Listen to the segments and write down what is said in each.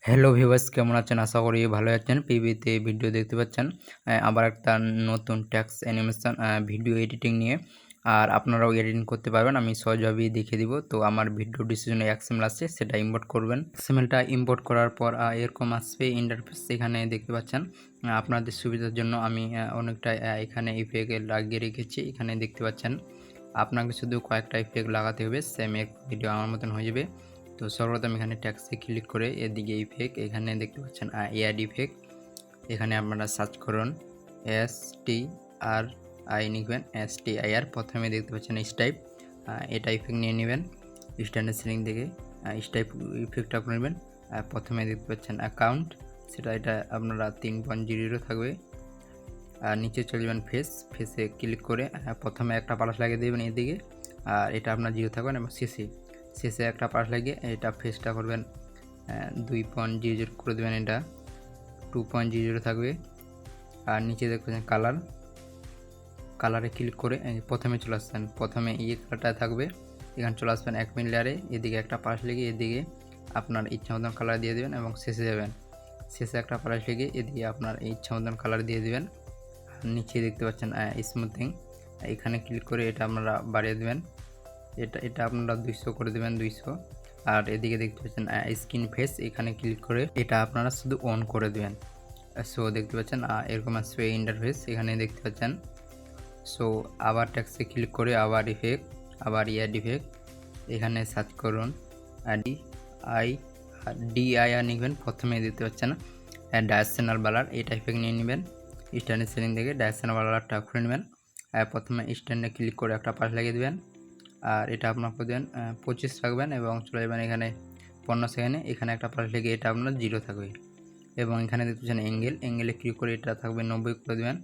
Hello viewers, কেমন আছেন? আশা করি ভালো আছেন। পিভিতে ভিডিও দেখতে পাচ্ছেন। আবার একটা নতুন ট্যাক্স অ্যানিমেশন ভিডিও এডিটিং নিয়ে। আর আপনারাও এডিটিং করতে পারবেন, আমি সহজভাবেই দেখিয়ে দিব। তো আমার ভিডিও ডিসক্রিপশনে এক্সএমএল আছে, সেটা ইম্পোর্ট করবেন। এক্সএমএলটা ইম্পোর্ট করার পর এরকম আসবে ইন্টারফেস। এখানে দেখতে পাচ্ছেন। আপনাদের সুবিধার জন্য আমি অনেকটা এখানে ইফেক্ট লাগিয়ে রেখেছি। এখানে দেখতে পাচ্ছেন, আপনাকে শুধু কয়েকটা ইফেক্ট লাগাতে হবে, সেম এক ভিডিও আমার মতন হয়ে যাবে। তো সর্বপ্রথম এখানে ট্যাক্সে ক্লিক করে এদিকে ইফেক্ট, এখানে দেখতে পাচ্ছেন এড ইফেক্ট। এখানে আপনারা সার্চ করুন STRI লিখবেন, STIR। প্রথমে দেখতে পাচ্ছেন স্টাইপ, এটা ইফেক্ট নিয়ে নেবেন স্ট্যান্ডার্ড সেটিং থেকে। স্টাইপ ইফেক্টটা করে নেবেন। প্রথমে দেখতে পাচ্ছেন অ্যাকাউন্ট, এটা আপনারা 3.0 থাকবে। আর নিচে চলে যাবেন ফেসে ক্লিক করে প্রথমে একটা পালস লাগিয়ে দেবেন এদিকে, আর এটা আপনার 0 থাকবেন। এবং শেষে একটা পালস লাগিয়ে এটা ফেসটা করবেন 2.00 করে দেবেন, এটা 2.00 থাকবে। আর নিচে দেখবেন কালারে ক্লিক করে প্রথমে চলে আসবেন, প্রথমে কালারটা থাকবে, এখানে চলে আসবেন 1 মিনিট লেয়ারে, এদিকে একটা পালস লাগিয়ে এদিকে আপনার ইচ্ছা মতন কালার দিয়ে দেবেন। এবং শেষে একটা পালস লাগিয়ে এদিকে আপনার ইচ্ছা মতন কালার দিয়ে দেবেন। নিচে দেখতে পাচ্ছেন স্মুথিং, এখানে ক্লিক করে এটা আপনারা বাড়িয়ে দেবেন। এটা আপনারা 200 করে দেবেন, 200। আর এদিকে দেখতে পাচ্ছেন স্ক্রিন ফেস, এখানে ক্লিক করে এটা আপনারা শুধু অন করে দেবেন। সো দেখতে পাচ্ছেন এরকম আসবে ইন্টারফেস, এখানে দেখতে পাচ্ছেন। সো আবার ট্যাক্সে ক্লিক করে আবার ইফেক্ট, আবার ইয়ার ইফেক্ট, এখানে সার্চ করুন DIR লিখবেন। প্রথমে দেখতে পাচ্ছেন ডায়ারেকশনাল বালার, এটা ইফেক্ট নিয়ে নেবেন স্ট্যান্ডার্ড সেটিং থেকে। ডায়ারেকশনাল বালারটা খুলে নেবেন। প্রথমে স্ট্যান্ডে ক্লিক করে একটা পাশ লাগিয়ে দেবেন। আর এটা আপনার করে দেবেন 25 রাখবেন এবং চলে যাবেন এখানে 15 সেকেন্ডে। এখানে একটা পাশ লেগে এটা আপনার 0 থাকবে। এবং এখানে দেখতে পাচ্ছেন অ্যাঙ্গেলে ক্লিক করে এটা থাকবে 90 করে দেবেন,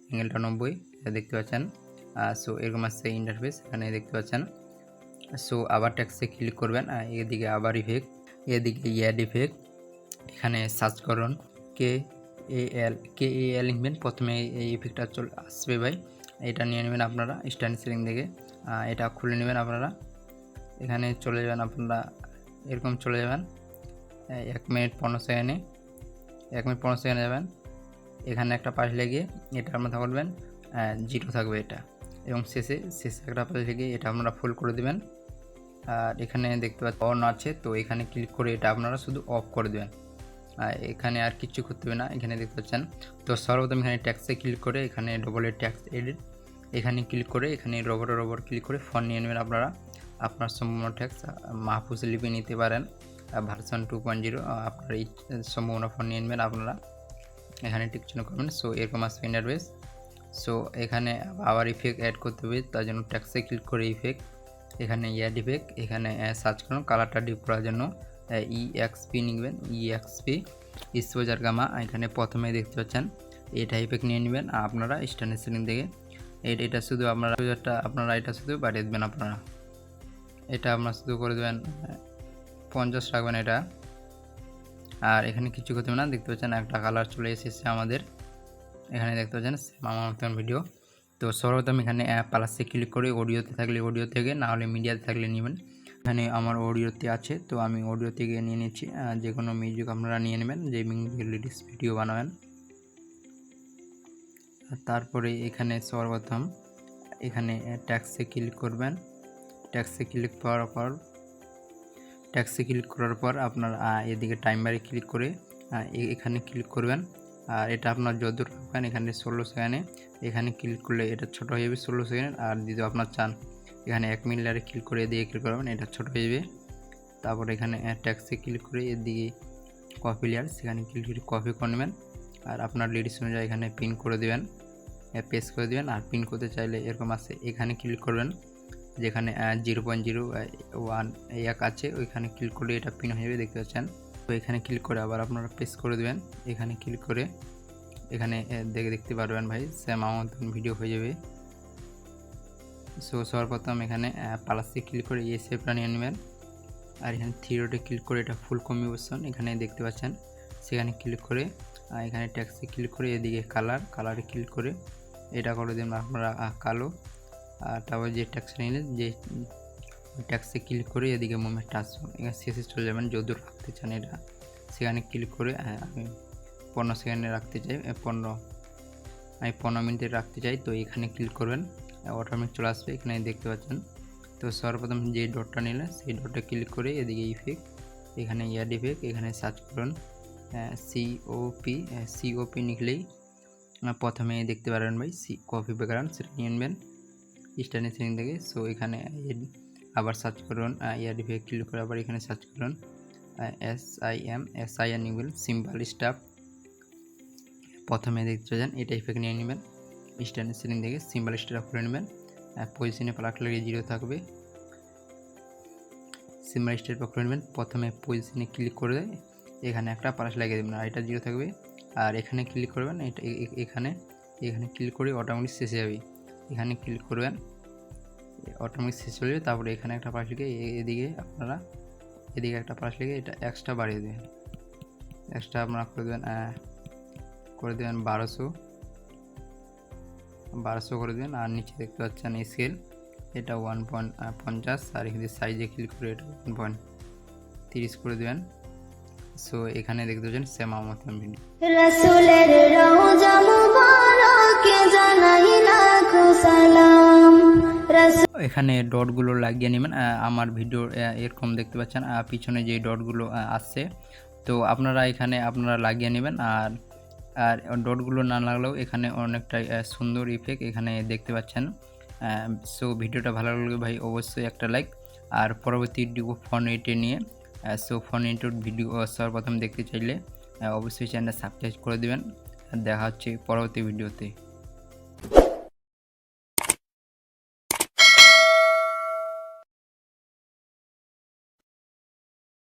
অ্যাঙ্গেলটা 90, এটা দেখতে পাচ্ছেন। সো এরকম আসছে ইন্টারফেস, এখানে দেখতে পাচ্ছেন। সো আবার ট্যাক্সে ক্লিক করবেন, এদিকে আবার ইফেক্ট, এদিকে ইয়াড ইফেক্ট, এখানে সার্চ করুন KAL লিখবেন। প্রথমে এই ইফেক্টটা চলে আসবে ভাই, এটা নিয়ে নেবেন আপনারা স্ট্যান্ডার্ড সেটিং থেকে। এটা খুলে নেবেন আপনারা, এখানে চলে যাবেন আপনারা, এরকম চলে যাবেন 1 মিনিট 15 সেকেন্ডে, 1 মিনিট 15 সেকেন্ডে যাবেন। এখানে একটা পাশ লেগে এটা আপনারা করবেন 0 থাকবে এটা। এবং শেষে একটা পাশ লেগে এটা আপনারা ফুল করে দেবেন। আর এখানে দেখতে পাচ্ছেন অন আছে, তো এখানে ক্লিক করে এটা আপনারা শুধু অফ করে দেবেন। এখানে আর কিছু করতে হবে না, এখানে দেখতে পাচ্ছেন। তো সর্বপ্রথম এখানে ট্যাক্সে ক্লিক করে এখানে ডবলের ট্যাক্স এডিট, এখানে ক্লিক করে এখানে রোবট ক্লিক করে ফন্ট নিয়ে নেবেন আপনারা। আপনার সম্পূর্ণ ট্যাক্স মাহফুজ লিপি নিতে পারেন ভার্সন 2.0, আপনার এই সম্পূর্ণ ফন্ট নিয়ে নেবেন আপনারা, এখানে টিক চিহ্ন করবেন। সো এরকম আসবে ইন্টারফেস। সো এখানে আবার ইফেক্ট অ্যাড করতে হবে, তার জন্য ট্যাক্সে ক্লিক করে ইফেক্ট, এখানে ইয়াড ইফেক্ট, এখানে সার্চ করুন কালারটা ডিপ করার জন্য EXP নিবেন, EXP স্পোজার গামা। এখানে প্রথমে দেখতে পাচ্ছেন এটা ইফেক্ট নিয়ে নেবেন আপনারা স্ট্যান্ডার্ড সেটিং থেকে। এটা শুধু আপনারা এটা শুধু বাড়িয়ে দেবেন আপনারা, এটা আপনারা শুধু করে দেবেন 50 রাখবেন এটা। আর এখানে কিছু করতে হবে না, দেখতে পাচ্ছেন একটা কালার চলে এসেছে আমাদের, এখানে দেখতে পাচ্ছেন আমার মতন ভিডিও। তো সর্বপ্রথম এখানে প্লাসে ক্লিক করে অডিওতে থাকলে অডিও থেকে, না হলে মিডিয়াতে থাকলে নেবেন। এখানে আমার অডিওতে আছে, তো আমি অডিও থেকে নিয়ে নিচ্ছি। যে কোনো মিউজিক আপনারা নিয়ে নেবেন, যে মিউজিক লিরিক্স ভিডিও বানাবেন। তারপরে এখানে সর্বপ্রথম এখানে ট্যাক্সে ক্লিক করবেন। ট্যাক্সে ক্লিক করার পর আপনার এদিকে টাইমারে ক্লিক করে এখানে ক্লিক করবেন। আর এটা আপনার যতদূর রাখবেন, এখানে 16 সেকেন্ডে, এখানে ক্লিক করলে এটা ছোট হয়ে যাবে 16 সেকেন্ড। আর যদি আপনার চান এখানে 1 মিনিট লেয়ারে ক্লিক করে দিয়ে ক্লিক করবেন, এটা ছোট হয়ে যাবে। তারপর এখানে ট্যাক্সে ক্লিক করে এদিকে কপি লেয়ার, সেখানে ক্লিক করে কপি করে নেবেন। আর আপনার লিরিক্স অনুযায়ী এখানে পিন করে দেবেন, পেস্ট করে দেবেন। আর পিন করতে চাইলে এরকম আছে, এখানে ক্লিক করবেন, যেখানে 0.01 আছে ওইখানে ক্লিক করলে এটা পিন হয়ে যাবে, দেখতে পাচ্ছেন। তো এখানে ক্লিক করে আবার আপনারা পেস্ট করে দেবেন, এখানে ক্লিক করে এখানে দেখতে পারবেন ভাই, সেম আমার ভিডিও হয়ে যাবে। সো সর্বপ্রথম এখানে প্লাসে ক্লিক করে এই শেপটা নিয়ে নেবেন। আর এখানে থ্রি ডটে ক্লিক করে এটা ফুল কম্বিনেশন এখানে দেখতে পাচ্ছেন, সেখানে ক্লিক করে এখানে ট্যাক্সে ক্লিক করে এদিকে কালারে ক্লিক করে এটা করে দেবেন আপনারা কালো। আর তারপর যে ট্যাক্সে নিলেন, যে ট্যাক্সে ক্লিক করে এদিকে মুভমেন্টটা আসুন, এখানে শেষে চলে যাবেন যদূর রাখতে চান এটা। সেখানে ক্লিক করে আমি 15 সেকেন্ডে রাখতে চাই, 15 মিনিটে রাখতে চাই। তো এখানে ক্লিক করবেন, অটোমেটিক চলে আসবে, এখানে দেখতে পাচ্ছেন। তো সর্বপ্রথম যে ডটটা নিলে সেই ডটটা ক্লিক করে এদিকে ইফেক্ট, এখানে ইয়াড ইফেক্ট, এখানে সার্চ করুন সিওপি লিখলেই প্রথমে দেখতে পারবেন ভাই কপি ব্যাকগ্রাউন্ড, সেটা নিয়ে নেবেন স্টাইলিং সেটিং থেকে। সো এখানে আবার সার্চ করুন ইয়াড ইফেক্ট ক্লিক করে আবার এখানে সার্চ করুন SIM নিবেন সিম্পল স্টাফ, প্রথমে দেখতে যান এটা ইফেক্ট নিয়ে নেবেন স্টাইলিং সেটিং থেকে, সিম্পল স্টাফ করে নেবেন। পজিশনে প্লাগ লাগিয়ে 0 থাকবে, সিম্পল স্টাফ করে নেবেন। প্রথমে পজিশনে ক্লিক করে এখানে একটা প্লাস লাগিয়ে দেবেন, আর এটা 0 থাকবে। আর এখানে ক্লিক করবেন, এটা এখানে ক্লিক করে অটোমেটিক শেষ হয়ে যাবে। এখানে ক্লিক করবেন, অটোমেটিক শেষ হয়ে যাবে। তারপরে এখানে একটা প্লাস লিখে এদিকে আপনারা এদিকে একটা প্লাস লিখে এটা এক্সট্রা বাড়িয়ে দেবেন, এক্সট্রা আপনারা করে দেবেন 1200 করে দেবেন। আর নিচে দেখতে পাচ্ছেন স্কেল, এটা 1.50, আর এখানে সাইজে ক্লিক করে এটা 1.30 করে দেবেন। সো এখানে দেখতে পাচ্ছেন সেম আমার মতন ভিডিও। রাসূলের রওজা মুবারকে জানাই লাখো সালাম। এখানে ডটগুলো লাগিয়ে নেবেন। আমার ভিডিও এরকম দেখতে পাচ্ছেন, পিছনে যে ডটগুলো আসছে, তো আপনারা এখানে লাগিয়ে নেবেন। আর ডটগুলো না লাগলেও এখানে অনেকটা সুন্দর ইফেক্ট এখানে দেখতে পাচ্ছেন। সো ভিডিওটা ভালো লাগলে ভাই অবশ্যই একটা লাইক, আর পরবর্তী ফোন এটে নিয়ে ফোন এটোর ভিডিও সর্বপ্রথম দেখতে চাইলে অবশ্যই চ্যানেলটা সাবস্ক্রাইব করে দেবেন। দেখা হচ্ছে পরবর্তী ভিডিওতে।